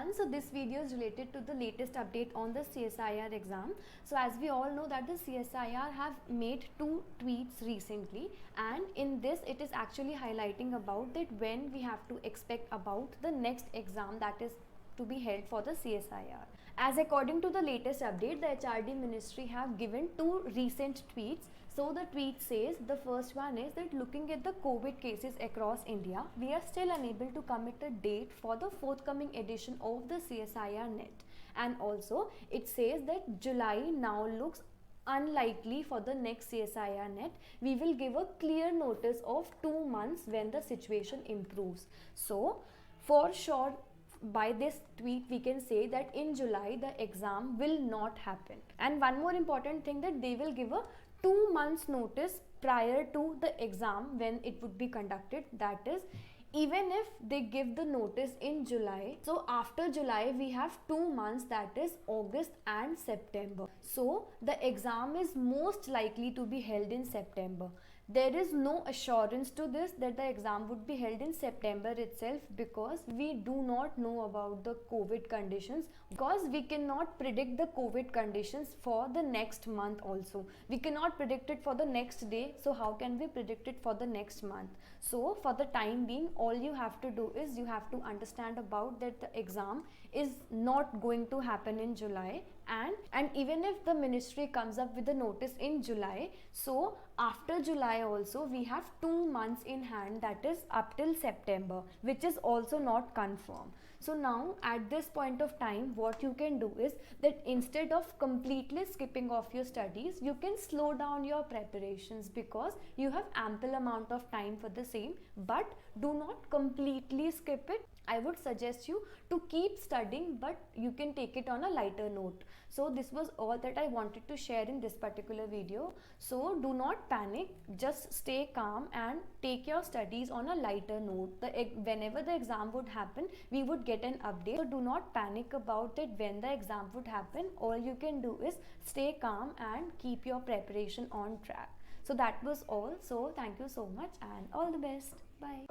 everyone. So this video is related to the latest update on the CSIR exam. So as we all know that the CSIR have made 2 tweets recently, and in this it is actually highlighting about that when we have to expect about the next exam that is to be held for the CSIR. As according to the latest update, the HRD ministry have given 2 recent tweets. So the tweet says, the first one is that looking at the COVID cases across India, we are still unable to commit a date for the forthcoming edition of the CSIR net. And also it says that July now looks unlikely for the next CSIR net. We will give a clear notice of 2 months when the situation improves. So for sure, by this tweet we can say that in July the exam will not happen. And one more important thing, that they will give a 2 months notice prior to the exam when it would be conducted. That is, even if they give the notice in July, so after July we have 2 months, that is August and September. So the exam is most likely to be held in September. There is no assurance to this that the exam would be held in September itself, because we do not know about the COVID conditions, because we cannot predict the COVID conditions for the next month also. We cannot predict it for the next day, so how can we predict it for the next month? So for the time being, all you have to do is you have to understand about that the exam is not going to happen in July, and even if the ministry comes up with a notice in July, so after July also we have 2 months in hand, that is up till September, which is also not confirmed. So now at this point of time, what you can do is that instead of completely skipping off your studies, you can slow down your preparations, because you have ample amount of time for the same. But do not completely skip it. I would suggest you to keep studying, but you can take it on a lighter note. So this was all that I wanted to share in this particular video. So do not panic, just stay calm and take your studies on a lighter note. Whenever the exam would happen, we would get an update. So do not panic about it when the exam would happen. All you can do is stay calm and keep your preparation on track. So that was all. So thank you so much and all the best. Bye.